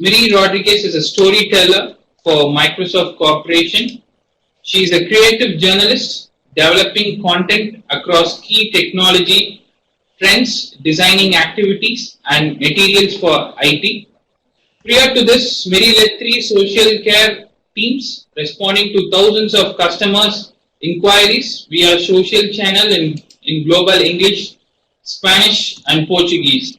Miri Rodriguez is a storyteller for Microsoft Corporation. She is a creative journalist developing content across key technology trends, designing activities, and materials for IT. Prior to this, Miri led three social care teams responding to thousands of customers' inquiries via social channel in global English, Spanish, and Portuguese.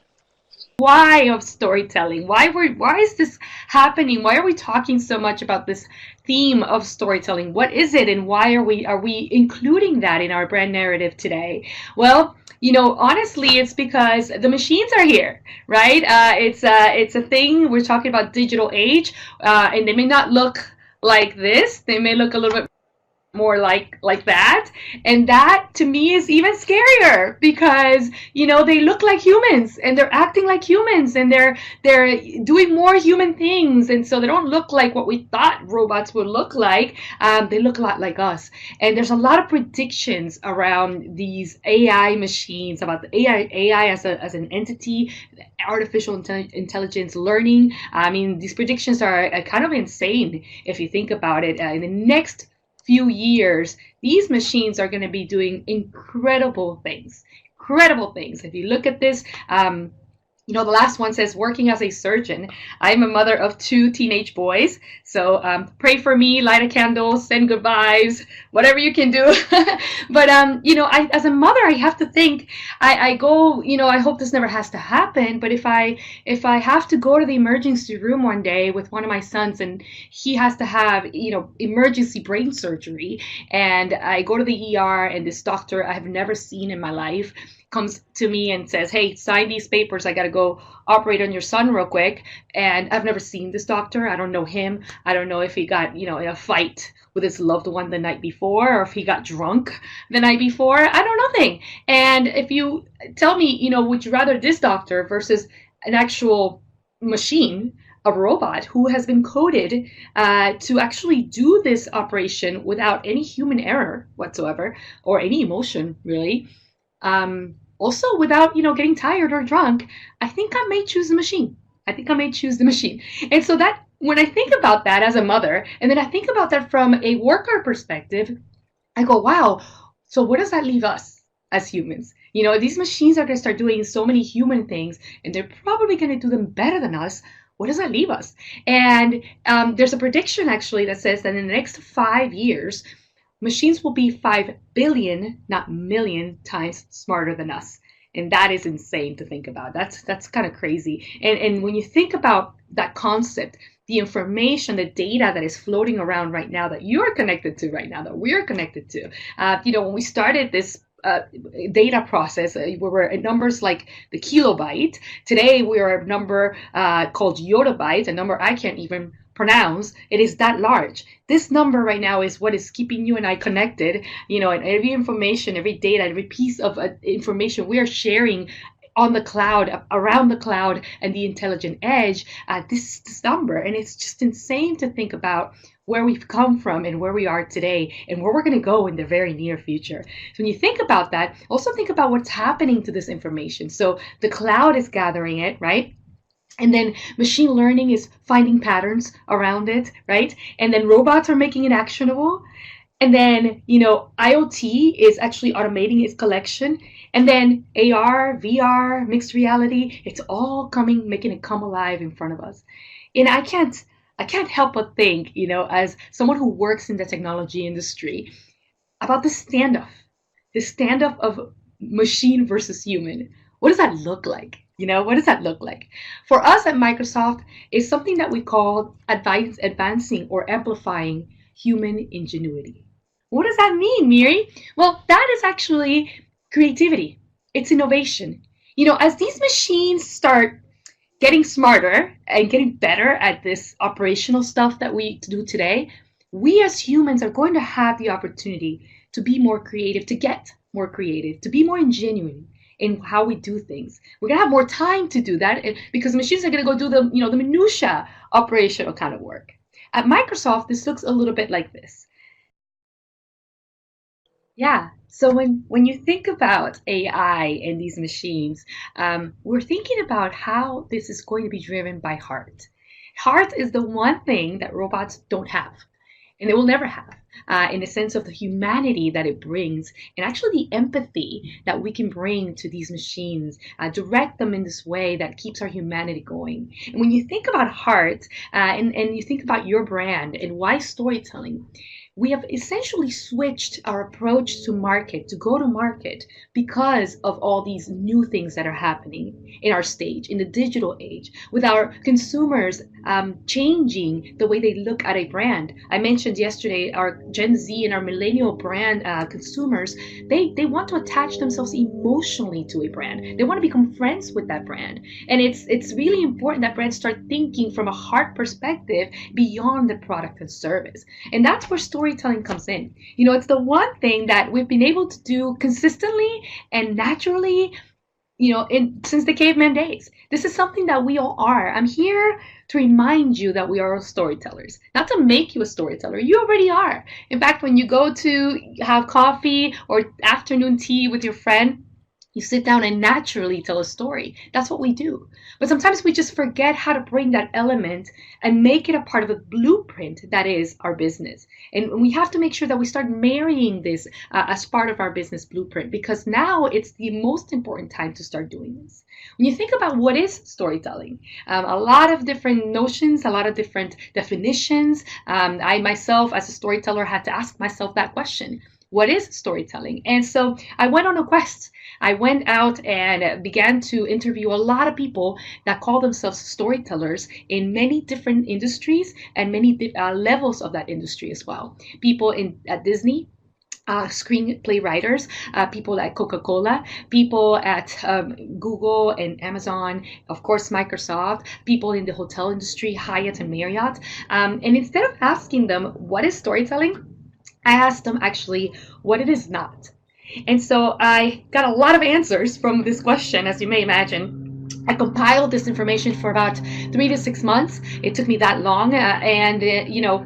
Why of storytelling? Why is this happening? Why are we talking so much about this theme of storytelling? What is it, and why are we including that in our brand narrative today? Well, honestly, it's because the machines are here, right? It's a thing. We're talking about digital age, and they may not look like this. They may look a little bit more like that, and that to me is even scarier because they look like humans and they're acting like humans and they're doing more human things, and so they don't look like what we thought robots would look like. They look a lot like us, and there's a lot of predictions around these AI machines, about the AI as an entity, artificial intelligence learning. I mean, these predictions are kind of insane if you think about it. In the next few years, these machines are going to be doing incredible things. Incredible things. If you look at this, the last one says, working as a surgeon. I'm a mother of two teenage boys. So pray for me, light a candle, send good vibes, whatever you can do. But, as a mother, I have to think, I go, I hope this never has to happen. But if I have to go to the emergency room one day with one of my sons and he has to have, emergency brain surgery, and I go to the ER and this doctor I have never seen in my life comes to me and says, hey, sign these papers. I got to go operate on your son real quick. And I've never seen this doctor. I don't know him. I don't know if he got, in a fight with his loved one the night before, or if he got drunk the night before. I don't know nothing. And if you tell me, would you rather this doctor versus an actual machine, a robot who has been coded to actually do this operation without any human error whatsoever, or any emotion, really, also without getting tired or drunk, I think I may choose the machine. And so that, when I think about that as a mother, and then I think about that from a worker perspective, I go, wow, so where does that leave us as humans? These machines are going to start doing so many human things, and they're probably going to do them better than us. Where does that leave us? And there's a prediction actually that says that in the next 5 years, machines will be 5 billion, not million, times smarter than us. And that is insane to think about. That's kind of crazy. And when you think about that concept, the information, the data that is floating around right now, that you're connected to right now, that we're connected to, when we started this data process, we were at numbers like the kilobyte. Today we are a number called yottabyte, a number I can't even pronounce. It is that large. This number right now is what is keeping you and I connected, and every information, every data, every piece of information we are sharing on the cloud, around the cloud, and the intelligent edge, this number. And it's just insane to think about where we've come from and where we are today and where we're going to go in the very near future. So when you think about that, also think about what's happening to this information. So the cloud is gathering it, right? And then machine learning is finding patterns around it, right? And then robots are making it actionable. And then, IoT is actually automating its collection. And then AR, VR, mixed reality, it's all coming, making it come alive in front of us. And I can't help but think, as someone who works in the technology industry, about this standoff of machine versus human. What does that look like? What does that look like? For us at Microsoft, it's something that we call advancing or amplifying human ingenuity. What does that mean, Miri? Well, that is actually creativity. It's innovation. As these machines start getting smarter and getting better at this operational stuff that we do today, we as humans are going to have the opportunity to be more creative, to get more creative, to be more genuine in how we do things. We're gonna have more time to do that because machines are gonna go do the the minutia operational kind of work. At Microsoft, this looks a little bit like this. Yeah. So when you think about AI and these machines, we're thinking about how this is going to be driven by heart. Heart is the one thing that robots don't have, and they will never have, in the sense of the humanity that it brings, and actually the empathy that we can bring to these machines, direct them in this way that keeps our humanity going. And when you think about heart, and you think about your brand and why storytelling, we have essentially switched our approach to market, to go to market, because of all these new things that are happening in our stage, in the digital age, with our consumers changing the way they look at a brand. I mentioned yesterday our Gen Z and our millennial brand consumers, they want to attach themselves emotionally to a brand. They want to become friends with that brand. And it's really important that brands start thinking from a heart perspective beyond the product and service. And that's where storytelling comes in. It's the one thing that we've been able to do consistently and naturally, since the caveman days. This is something that we all are. I'm here to remind you that we are all storytellers, not to make you a storyteller. You already are. In fact, when you go to have coffee or afternoon tea with your friend, you sit down and naturally tell a story. That's what we do. But sometimes we just forget how to bring that element and make it a part of the blueprint that is our business. And we have to make sure that we start marrying this as part of our business blueprint, because now it's the most important time to start doing this. When you think about what is storytelling, a lot of different notions, a lot of different definitions. I myself, as a storyteller, had to ask myself that question. What is storytelling? And so I went on a quest. I went out and began to interview a lot of people that call themselves storytellers in many different industries and many levels of that industry as well. People at Disney, screenplay writers, people at Coca-Cola, people at Google and Amazon, of course Microsoft, people in the hotel industry, Hyatt and Marriott. And instead of asking them what is storytelling, I asked them actually what it is not. And so I got a lot of answers from this question, as you may imagine. I compiled this information for about 3 to 6 months. It took me that long, and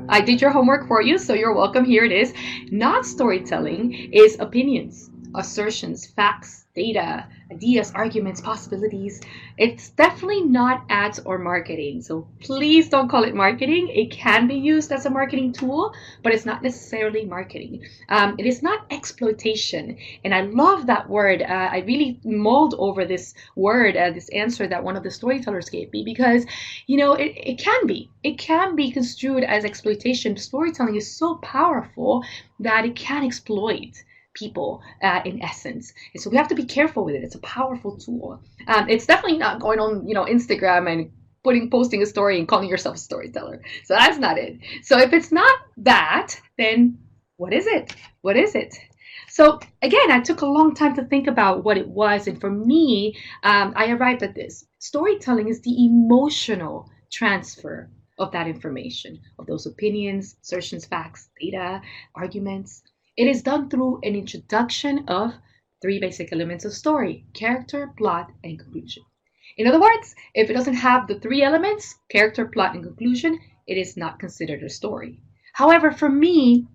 I did your homework for you, so you're welcome. Here it is. Not storytelling is opinions, assertions, facts, data, ideas, arguments, possibilities. It's definitely not ads or marketing. So please don't call it marketing. It can be used as a marketing tool, but it's not necessarily marketing. It is not exploitation. And I love that word. I really mulled over this word, this answer that one of the storytellers gave me, because, it can be. It can be construed as exploitation. Storytelling is so powerful that it can exploit people in essence. And so we have to be careful with it. It's a powerful tool. It's definitely not going on, Instagram and posting a story and calling yourself a storyteller. So that's not it. So if it's not that, then what is it? What is it? So again, I took a long time to think about what it was. And for me, I arrived at this. Storytelling is the emotional transfer of that information, of those opinions, assertions, facts, data, arguments. It is done through an introduction of 3 basic elements of story: character, plot, and conclusion. In other words, if it doesn't have the 3 elements, character, plot, and conclusion, it is not considered a story. However, for me,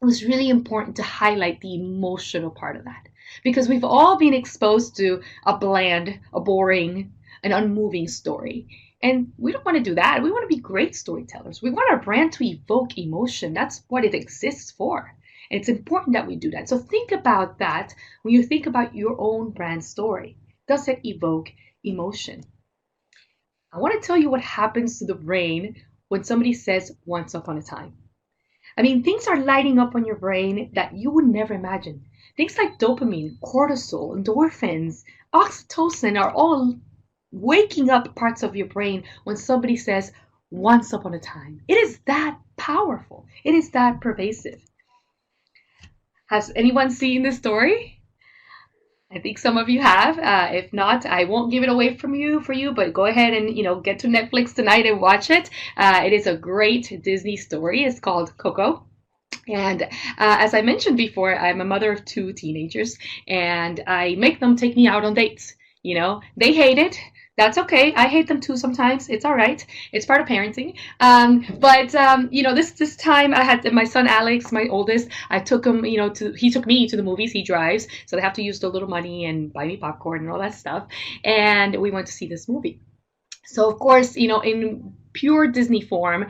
it was really important to highlight the emotional part of that, because we've all been exposed to a bland, a boring, an unmoving story. And we don't want to do that. We want to be great storytellers. We want our brand to evoke emotion. That's what it exists for. And it's important that we do that. So think about that when you think about your own brand story. Does it evoke emotion? I want to tell you what happens to the brain when somebody says once upon a time. I mean, things are lighting up on your brain that you would never imagine. Things like dopamine, cortisol, endorphins, oxytocin are all waking up parts of your brain when somebody says once upon a time. It is that powerful. It is that pervasive. Has anyone seen this story? I think some of you have. If not, I won't give it away for you, but go ahead and, get to Netflix tonight and watch it. It is a great Disney story. It's called Coco. And as I mentioned before, I'm a mother of 2 teenagers, and I make them take me out on dates. They hate it. That's okay. I hate them too sometimes. It's all right. It's part of parenting. But this time I had my son Alex, my oldest. I took him, he took me to the movies. He drives, so they have to use a little money and buy me popcorn and all that stuff. And we went to see this movie. So of course, in pure Disney form.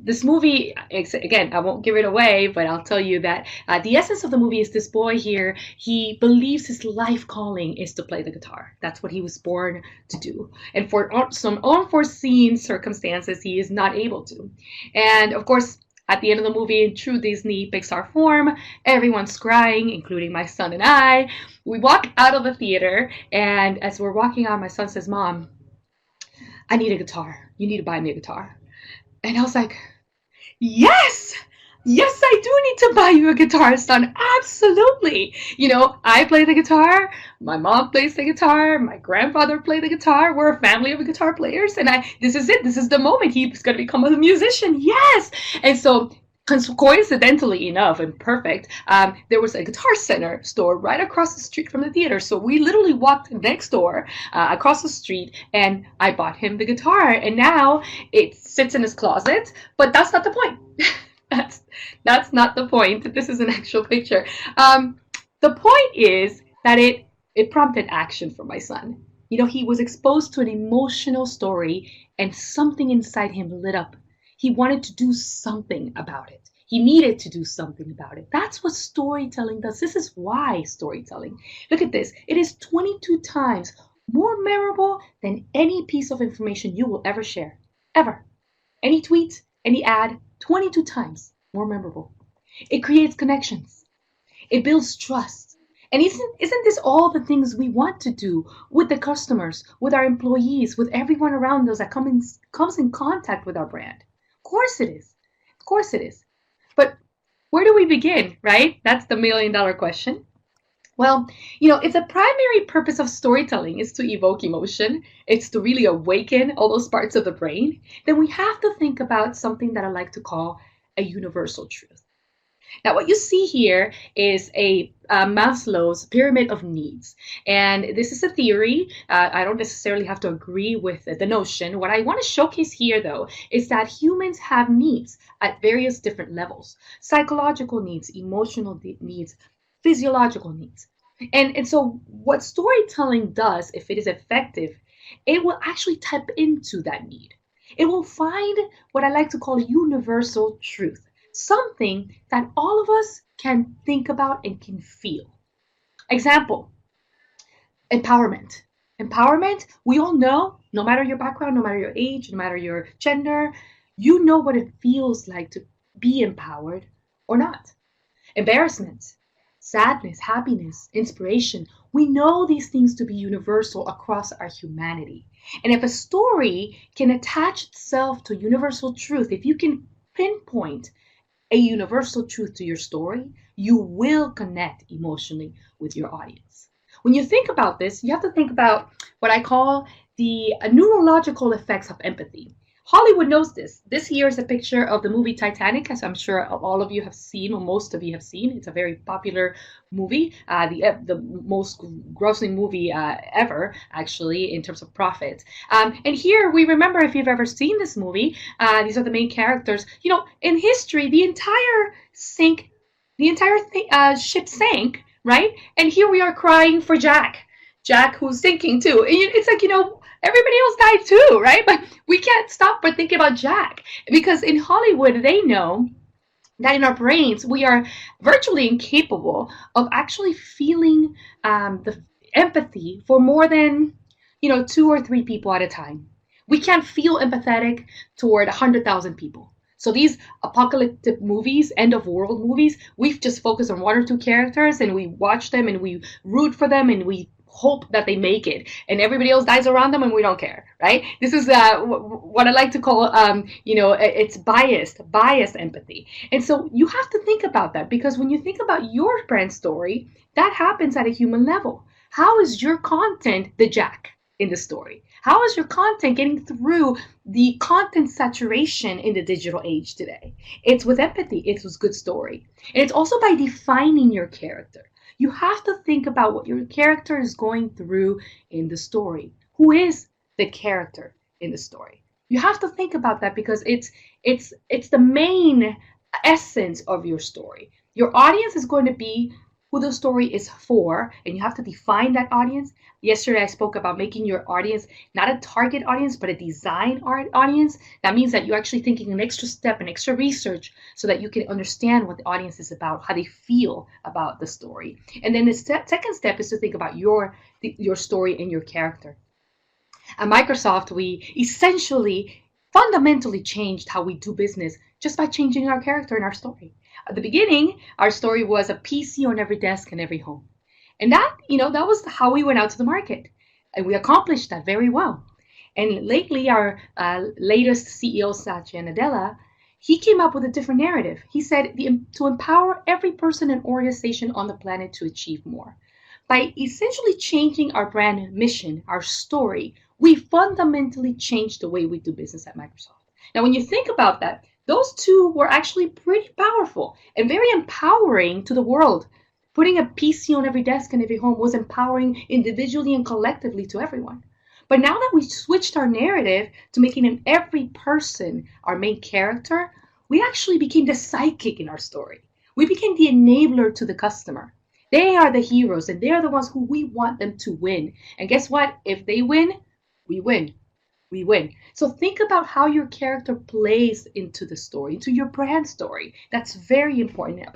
This movie, again, I won't give it away, but I'll tell you that the essence of the movie is this boy here, he believes his life calling is to play the guitar. That's what he was born to do. And for some unforeseen circumstances, he is not able to. And of course, at the end of the movie, in true Disney Pixar form, everyone's crying, including my son and I. We walk out of the theater, and as we're walking out, my son says, "Mom, I need a guitar. You need to buy me a guitar." And I was like, yes, I do need to buy you a guitar, son. Absolutely. I play the guitar. My mom plays the guitar. My grandfather played the guitar. We're a family of guitar players. And this is it. This is the moment. He's going to become a musician. Yes. And so coincidentally enough and perfect, there was a Guitar Center store right across the street from the theater. So we literally walked next door across the street, and I bought him the guitar. And now it sits in his closet. But that's not the point. That's not the point. This is an actual picture. The point is that it prompted action for my son. He was exposed to an emotional story, and something inside him lit up. He wanted to do something about it. He needed to do something about it. That's what storytelling does. This is why storytelling. Look at this. It is 22 times more memorable than any piece of information you will ever share. Ever. Any tweet, any ad, 22 times more memorable. It creates connections. It builds trust. And isn't this all the things we want to do with the customers, with our employees, with everyone around us that comes in contact with our brand? Of course it is. Of course it is. But where do we begin, right? That's the million-dollar question. Well, if the primary purpose of storytelling is to evoke emotion, it's to really awaken all those parts of the brain, then we have to think about something that I like to call a universal truth. Now, what you see here is a Maslow's pyramid of needs. And this is a theory. I don't necessarily have to agree with the notion. What I want to showcase here, though, is that humans have needs at various different levels. Psychological needs, emotional needs, physiological needs. And so what storytelling does, if it is effective, it will actually tap into that need. It will find what I like to call universal truth. Something that all of us can think about and can feel. Example, empowerment. Empowerment, we all know, no matter your background, no matter your age, no matter your gender, you know what it feels like to be empowered or not. Embarrassment, sadness, happiness, inspiration. We know these things to be universal across our humanity. And if a story can attach itself to universal truth, if you can pinpoint a universal truth to your story, you will connect emotionally with your audience. When you think about this, you have to think about what I call the neurological effects of empathy. Hollywood knows this. This here is a picture of the movie Titanic, as I'm sure all of you have seen, or most of you have seen. It's a very popular movie, the most grossing movie ever, actually, in terms of profit. And here we remember, if you've ever seen this movie, these are the main characters. In history, the entire ship sank, right? And here we are crying for Jack, who's sinking too. And it's like, everybody else died too, right? But we can't stop but think about Jack, because in Hollywood, they know that in our brains, we are virtually incapable of actually feeling the empathy for more than, 2 or 3 people at a time. We can't feel empathetic toward 100,000 people. So these apocalyptic movies, end of world movies, we've just focused on 1 or 2 characters, and we watch them and we root for them and we hope that they make it, and everybody else dies around them and we don't care, right? This is what I like to call, it's biased empathy. And so you have to think about that, because when you think about your brand story, that happens at a human level. How is your content the Jack in the story? How is your content getting through the content saturation in the digital age today? It's with empathy. It's with good story. And it's also by defining your character. You have to think about what your character is going through in the story. Who is the character in the story? You have to think about that, because it's the main essence of your story. Your audience is going to be who the story is for, and you have to define that audience. Yesterday, I spoke about making your audience not a target audience, but a design audience. That means that you're actually thinking an extra step, an extra research, so that you can understand what the audience is about, how they feel about the story. And then the second step is to think about your story and your character. At Microsoft, we essentially fundamentally changed how we do business just by changing our character and our story. At the beginning, our story was a PC on every desk in every home. And that was how we went out to the market. And we accomplished that very well. And lately, our latest CEO, Satya Nadella, he came up with a different narrative. He said to empower every person and organization on the planet to achieve more. By essentially changing our brand mission, our story, we fundamentally changed the way we do business at Microsoft. Now, when you think about that, those two were actually pretty powerful and very empowering to the world. Putting a PC on every desk in every home was empowering individually and collectively to everyone. But now that we switched our narrative to making every person our main character, we actually became the sidekick in our story. We became the enabler to the customer. They are the heroes, and they're the ones who we want them to win. And guess what? If they win, we win. We win. So think about how your character plays into the story, into your brand story. That's very important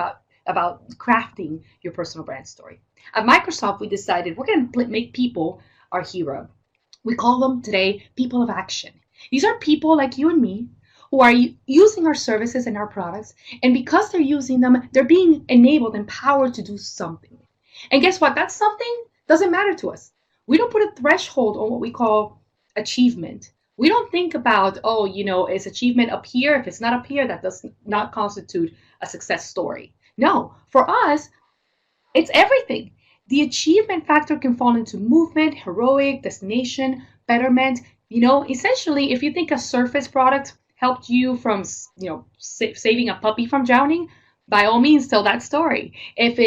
about crafting your personal brand story. At Microsoft, we decided we're going to make people our hero. We call them today people of action. These are people like you and me who are using our services and our products, and because they're using them, they're being enabled, empowered to do something. And guess what? That something doesn't matter to us. We don't put a threshold on what we call achievement. We don't think about, is achievement up here? If it's not up here, that does not constitute a success story. No, for us, it's everything. The achievement factor can fall into movement, heroic, destination, betterment. Essentially, if you think a Surface product helped you from, saving a puppy from drowning, by all means, tell that story. If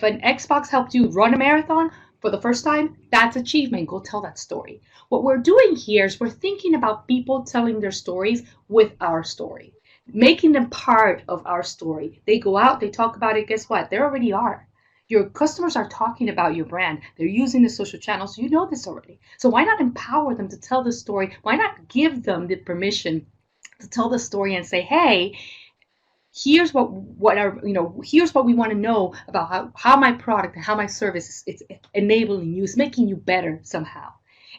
an Xbox helped you run a marathon for the first time, that's achievement. Go tell that story. What we're doing here is we're thinking about people telling their stories with our story, making them part of our story. They go out, they talk about it. Guess what? They already are. Your customers are talking about your brand. They're using the social channels. You know this already. So why not empower them to tell the story? Why not give them the permission to tell the story and say, hey, here's what here's what we want to know about how my product and how my service is enabling you, is making you better somehow.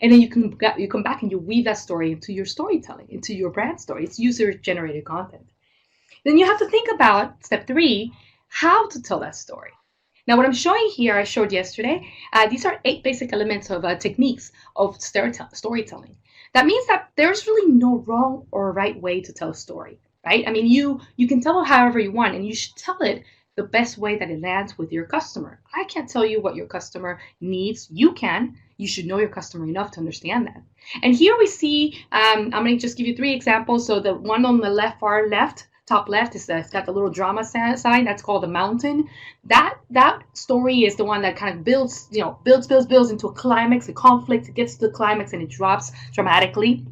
And then you come back and you weave that story into your storytelling, into your brand story. It's user-generated content. Then you have to think about step 3, how to tell that story. Now, what I'm showing here, I showed yesterday, these are 8 basic elements of techniques of storytelling. That means that there's really no wrong or right way to tell a story, right? I mean, you can tell it however you want, and you should tell it the best way that it lands with your customer. I can't tell you what your customer needs. You can. You should know your customer enough to understand that. And here we see, I'm going to just give you 3 examples. So the one on the far left, top left, it's got the little drama sign. That's called the mountain. That story is the one that kind of builds into a climax, a conflict. It gets to the climax and it drops dramatically.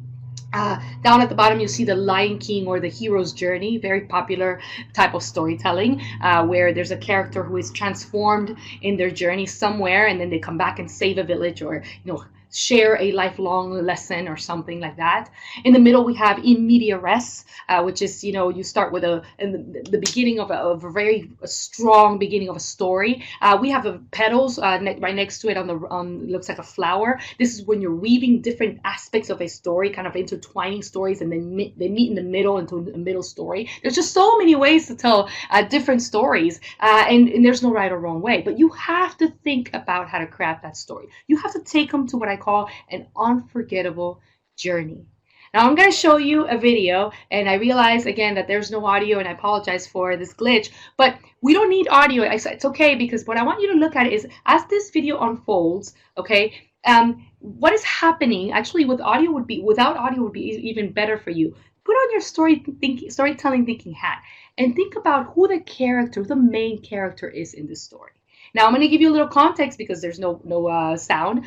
Down at the bottom, you see the Lion King or the hero's journey, very popular type of storytelling, where there's a character who is transformed in their journey somewhere, and then they come back and save a village, or share a lifelong lesson or something like that. In the middle, we have in media res, which is, you start with the beginning of a very strong beginning of a story. We have the petals right next to it looks like a flower. This is when you're weaving different aspects of a story, kind of intertwining stories, and then they meet in the middle into a middle story. There's just so many ways to tell different stories, and there's no right or wrong way, but you have to think about how to craft that story. You have to take them to what I call an unforgettable journey. Now I'm going to show you a video, and I realize again that there's no audio, and I apologize for this glitch, but we don't need audio. It's okay, because what I want you to look at is as this video unfolds, okay, what is happening actually without audio would be even better for you. Put on your storytelling thinking hat and think about who the main character is in this story. Now I'm going to give you a little context because there's no sound.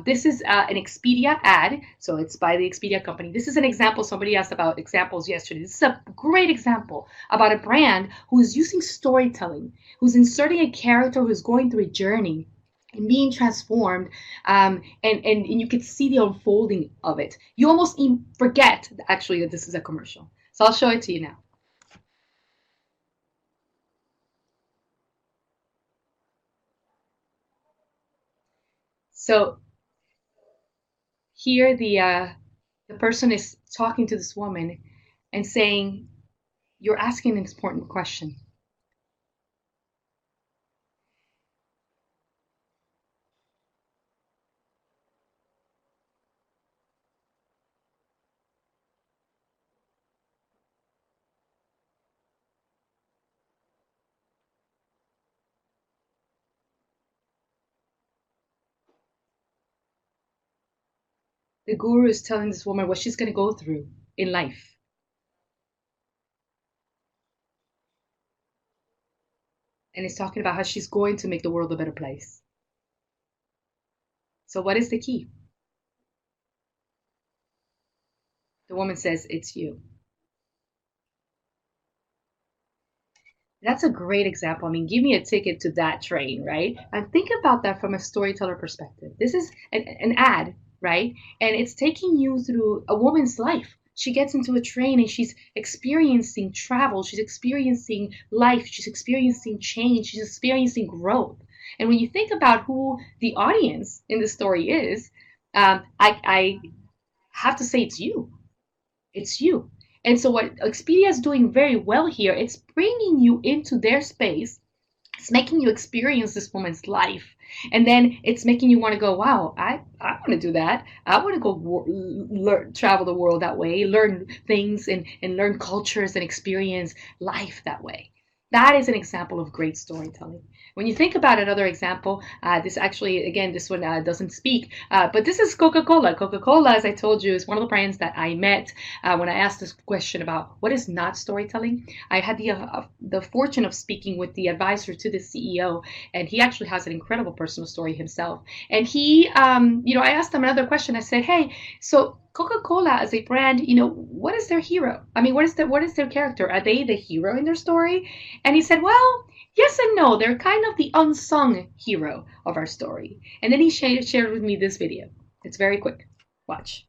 This is an Expedia ad, so it's by the Expedia company. This is an example. Somebody asked about examples yesterday. This is a great example about a brand who is using storytelling, who's inserting a character who's going through a journey and being transformed, and you could see the unfolding of it. You almost forget actually that this is a commercial. So I'll show it to you now. So here the person is talking to this woman and saying, "You're asking an important question." The guru is telling this woman what she's going to go through in life. And it's talking about how she's going to make the world a better place. So what is the key? The woman says, "It's you." That's a great example. I mean, give me a ticket to that train, right? And think about that from a storyteller perspective. This is an ad, right? And it's taking you through a woman's life. She gets into a train and she's experiencing travel. She's experiencing life. She's experiencing change. She's experiencing growth. And when you think about who the audience in the story is, I have to say it's you. It's you. And so what Expedia is doing very well here, it's bringing you into their space. It's making you experience this woman's life. And then it's making you want to go, wow, I want to do that. I want to go travel the world that way, learn things and learn cultures and experience life that way. That is an example of great storytelling. When you think about another example, this actually, again, this one doesn't speak, but this is Coca-Cola. Coca-Cola, as I told you, is one of the brands that I met when I asked this question about what is not storytelling. I had the fortune of speaking with the advisor to the CEO, and he actually has an incredible personal story himself. And he, I asked him another question. I said, hey, so Coca-Cola as a brand, what is their hero? I mean, what is their character? Are they the hero in their story? And he said, well, yes and no. They're kind of the unsung hero of our story. And then he shared with me this video. It's very quick. Watch.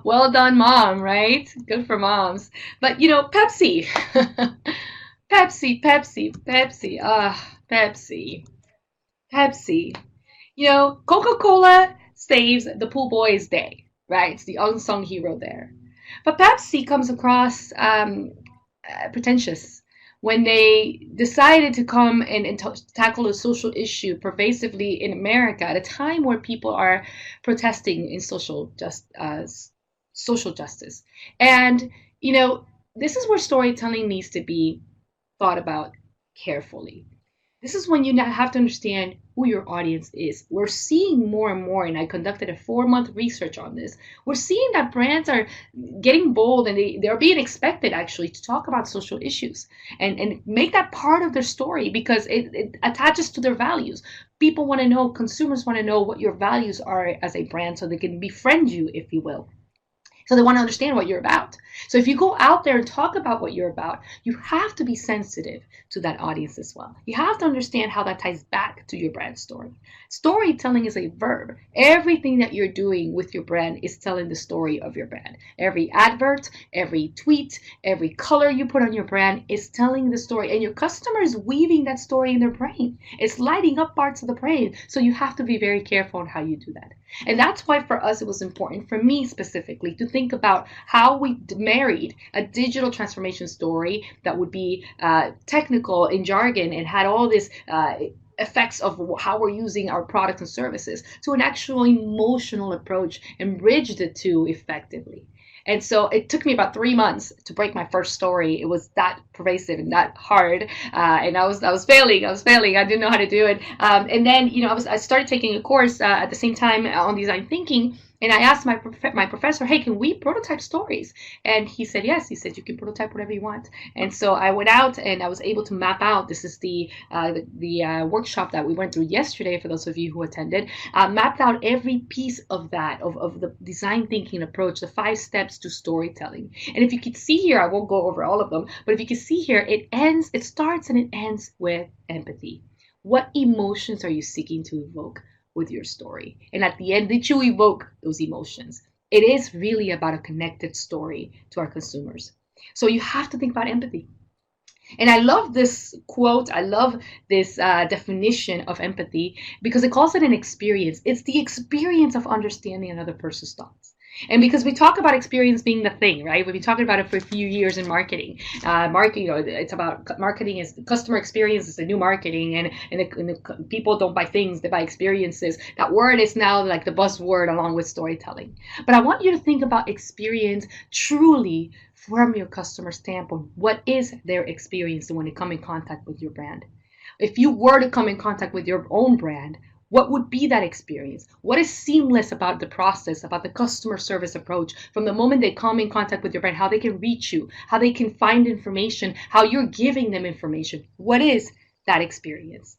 Well done, mom, right? Good for moms. But Pepsi. Pepsi. Pepsi. Pepsi. Coca-Cola saves the pool boys' day, right? It's the unsung hero there. But Pepsi comes across pretentious when they decided to come and tackle a social issue pervasively in America at a time where people are protesting in social justice. And, this is where storytelling needs to be thought about carefully. This is when you have to understand who your audience is. We're seeing more and more, and I conducted a 4-month research on this. We're seeing that brands are getting bold and they're being expected actually to talk about social issues and make that part of their story because it attaches to their values. People want to know, consumers want to know what your values are as a brand so they can befriend you, if you will. So they want to understand what you're about. So if you go out there and talk about what you're about, you have to be sensitive to that audience as well. You have to understand how that ties back to your brand story. Storytelling is a verb. Everything that you're doing with your brand is telling the story of your brand. Every advert, every tweet, every color you put on your brand is telling the story, and your customer is weaving that story in their brain. It's lighting up parts of the brain. So you have to be very careful on how you do that. And that's why for us it was important, for me specifically, to think about how we married a digital transformation story that would be technical in jargon and had all this effects of how we're using our products and services to an actual emotional approach and bridge the two effectively. And so it took me about 3 months to break my first story. It was that pervasive and that hard, and I was failing. I didn't know how to do it. And then I started taking a course at the same time on design thinking. And I asked my professor, hey, can we prototype stories? And he said, yes. He said, you can prototype whatever you want. And so I went out and I was able to map out. This is the workshop that we went through yesterday, for those of you who attended, mapped out every piece of that, of the design thinking approach, the 5 steps to storytelling. And if you could see here, I won't go over all of them, but if you can see here, it starts and it ends with empathy. What emotions are you seeking to evoke with your story? And at the end, did you evoke those emotions? It is really about a connected story to our consumers. So you have to think about empathy. And I love this quote. I love this definition of empathy because it calls it an experience. It's the experience of understanding another person's thoughts. And because we talk about experience being the thing, right? We've been talking about it for a few years in marketing. It's about marketing is the customer experience is the new marketing, and the people don't buy things, they buy experiences. That word is now like the buzzword along with storytelling. But I want you to think about experience truly from your customer standpoint. What is their experience when they come in contact with your brand? If you were to come in contact with your own brand, what would be that experience? What is seamless about the process, about the customer service approach from the moment they come in contact with your brand, how they can reach you, how they can find information, how you're giving them information? What is that experience?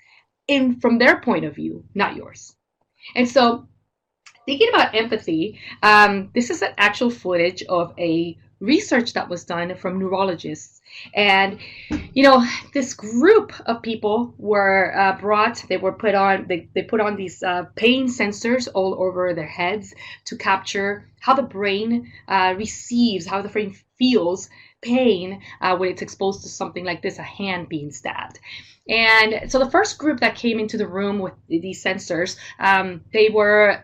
From their point of view, not yours. And so thinking about empathy, this is an actual footage of a research that was done from neurologists. And, this group of people were they put on these pain sensors all over their heads to capture how the brain receives, how the brain feels pain when it's exposed to something like this, a hand being stabbed. And so the first group that came into the room with these sensors, they were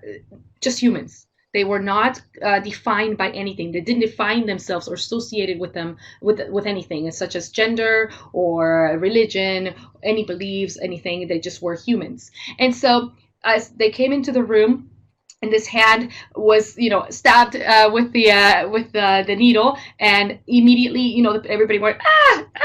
just humans. They were not defined by anything. They didn't define themselves or associated with them with anything, such as gender or religion, any beliefs, anything. They just were humans. And so as they came into the room, and this hand was, stabbed with the needle, and immediately, everybody went,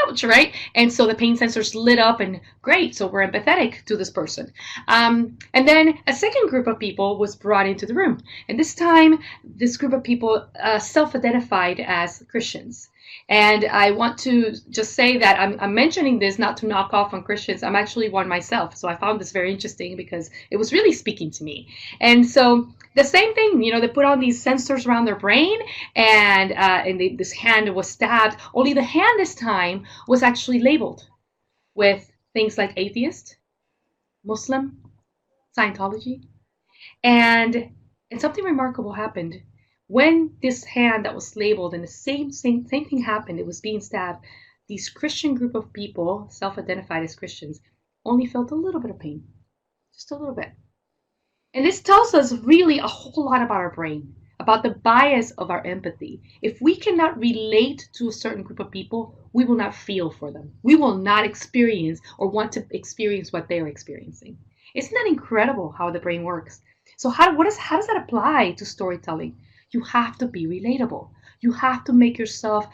ouch, right? And so the pain sensors lit up, and great, so we're empathetic to this person. And then a second group of people was brought into the room, and this time, this group of people self-identified as Christians. And I want to just say that I'm mentioning this not to knock off on Christians. I'm actually one myself. So I found this very interesting because it was really speaking to me. And so the same thing, they put on these sensors around their brain, and this hand was stabbed. Only the hand this time was actually labeled with things like atheist, Muslim, Scientology. And something remarkable happened. When this hand that was labeled and the same thing happened, it was being stabbed, these Christian group of people, self-identified as Christians, only felt a little bit of pain. Just a little bit. And this tells us really a whole lot about our brain, about the bias of our empathy. If we cannot relate to a certain group of people, we will not feel for them. We will not experience or want to experience what they're experiencing. Isn't that incredible how the brain works? So how does that apply to storytelling? You have to be relatable. You have to make yourself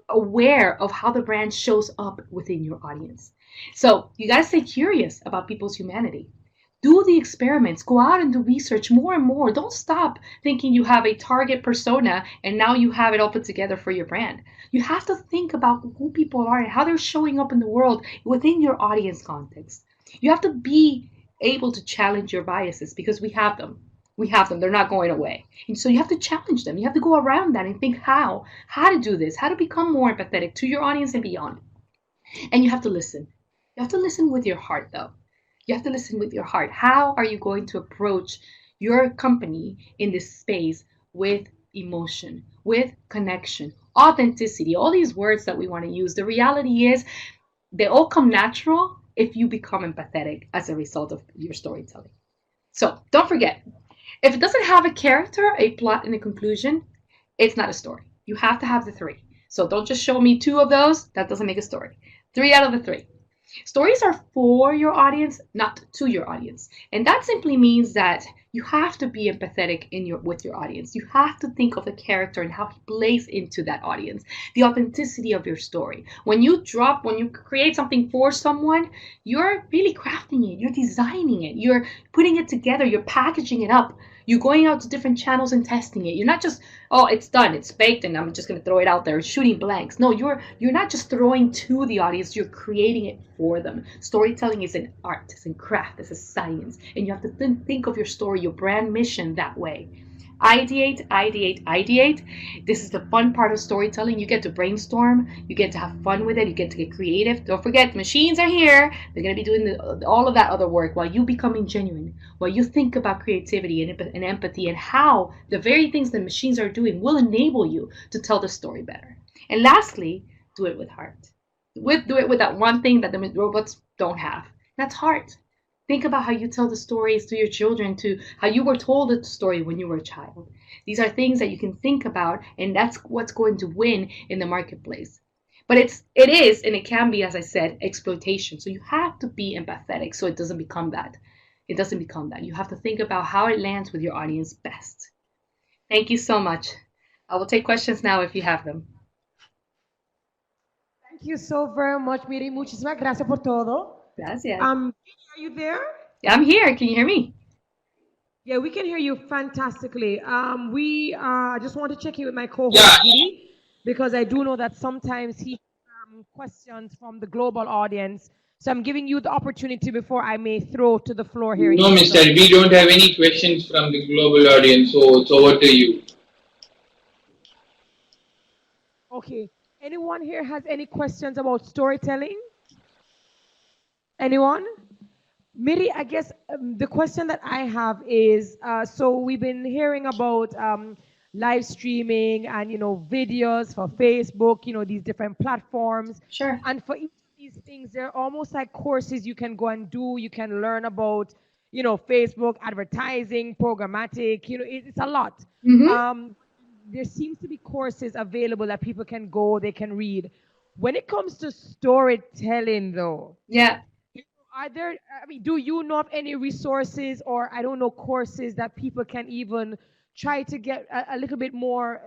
aware of how the brand shows up within your audience. So you got to stay curious about people's humanity. Do the experiments. Go out and do research more and more. Don't stop thinking you have a target persona and now you have it all put together for your brand. You have to think about who people are and how they're showing up in the world within your audience context. You have to be able to challenge your biases because we have them. We have them. They're not going away. And so you have to challenge them. You have to go around that and think how to do this, how to become more empathetic to your audience and beyond. And you have to listen. You have to listen with your heart, though. You have to listen with your heart. How are you going to approach your company in this space with emotion, with connection, authenticity, all these words that we want to use? The reality is they all come natural if you become empathetic as a result of your storytelling. So don't forget, if it doesn't have a character, a plot, and a conclusion, it's not a story. You have to have the three. So don't just show me two of those. That doesn't make a story. 3 out of the 3. Stories are for your audience, not to your audience. And that simply means that you have to be empathetic with your audience. You have to think of the character and how he plays into that audience, the authenticity of your story. When you create something for someone, you're really crafting it, you're designing it, you're putting it together, you're packaging it up. You're going out to different channels and testing it. You're not just, oh, it's done, it's baked, and I'm just going to throw it out there, shooting blanks. No, you're not just throwing to the audience, you're creating it for them. Storytelling is an art, it's a craft, it's a science, and you have to think of your story, your brand mission that way. Ideate, ideate, ideate. This is the fun part of storytelling. You get to brainstorm. You get to have fun with it. You get to get creative. Don't forget, machines are here. They're going to be doing all of that other work while you becoming genuine, while you think about creativity and empathy and how the very things that machines are doing will enable you to tell the story better. And lastly, do it with heart. Do it with that one thing that the robots don't have. That's heart. Think about how you tell the stories to your children, to how you were told the story when you were a child. These are things that you can think about, and that's what's going to win in the marketplace. But it is, and it can be, as I said, exploitation. So you have to be empathetic so it doesn't become that. It doesn't become that. You have to think about how it lands with your audience best. Thank you so much. I will take questions now if you have them. Thank you so very much, Miri. Muchísimas gracias por todo. Gracias. Are you there? Yeah, I'm here. Can you hear me? Yeah, we can hear you fantastically. We just want to check in with my co-host, Yeah. Miri, because I do know that sometimes he questions from the global audience. So I'm giving you the opportunity before I may throw to the floor here. No, Mr. We don't have any questions from the global audience, so it's over to you. Okay. Anyone here has any questions about storytelling? Anyone? Miri, I guess the question that I have is, so we've been hearing about live streaming and, videos for Facebook, these different platforms. Sure. And for each of these things, they're almost like courses you can go and do. You can learn about, Facebook, advertising, programmatic, it's a lot. Mm-hmm. There seems to be courses available that people can go, they can read. When it comes to storytelling, though, Yeah. Do you know of any resources or, courses that people can even try to get a little bit more,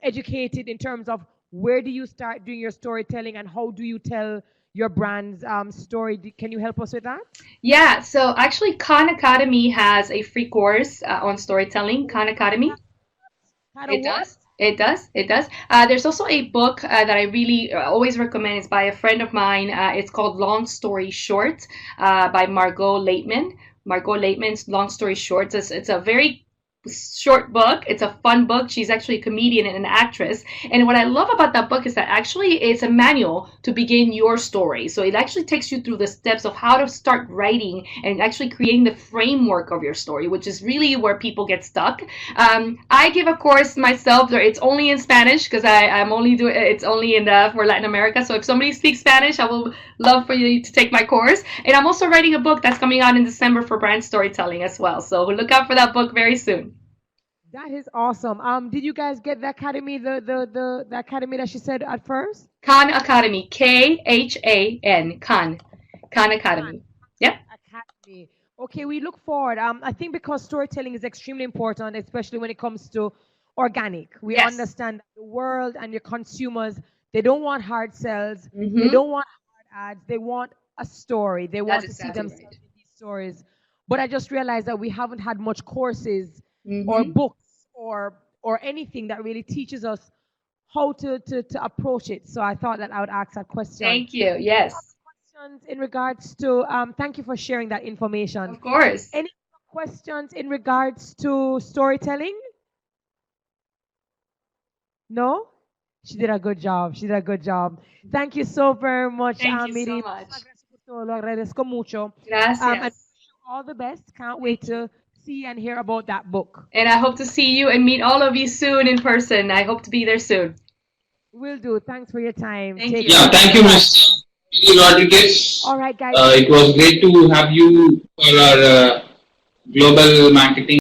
educated in terms of where do you start doing your storytelling and how do you tell your brand's story? Can you help us with that? Yeah, so actually Khan Academy has a free course on storytelling, Khan Academy. It does. It does. It does. There's also a book that I really always recommend. It's by a friend of mine. It's called Long Story Short by Margot Laitman. Margot Laitman's Long Story Short. It's a very short book. It's a fun book. She's actually a comedian and an actress. And what I love about that book is that actually it's a manual to begin your story. So it actually takes you through the steps of how to start writing and actually creating the framework of your story, which is really where people get stuck. I give a course myself. It's only in Spanish because I'm only doing it's only for Latin America. So if somebody speaks Spanish, I will love for you to take my course. And I'm also writing a book that's coming out in December for brand storytelling as well. So look out for that book very soon. That is awesome. Did you guys get the academy, the academy that she said at first? Khan Academy, Khan, Khan Academy. Yep. Academy. Okay, we look forward. I think because storytelling is extremely important, especially when it comes to organic. We understand that the world and your consumers, they don't want hard sells. Mm-hmm. They don't want hard ads. They want a story. They want to see exactly themselves right. in these stories. But I just realized that we haven't had much courses Mm-hmm. or books or anything that really teaches us how to approach it. So I thought that I would ask that question. Thank you. Yes. Questions in regards to thank you for sharing that information. Of course. Any questions in regards to storytelling? No? She did a good job. She did a good job. Thank you so very much, Thank you so Miri. much. Lo agradezco mucho. Gracias. And wish you all the best. Can't wait to see and hear about that book. And I hope to see you and meet all of you soon in person. I hope to be there soon. Will do. Thanks for your time. Thank you. Yeah, thank you, Ms. Rodriguez. All right, guys. It was great to have you for our global marketing.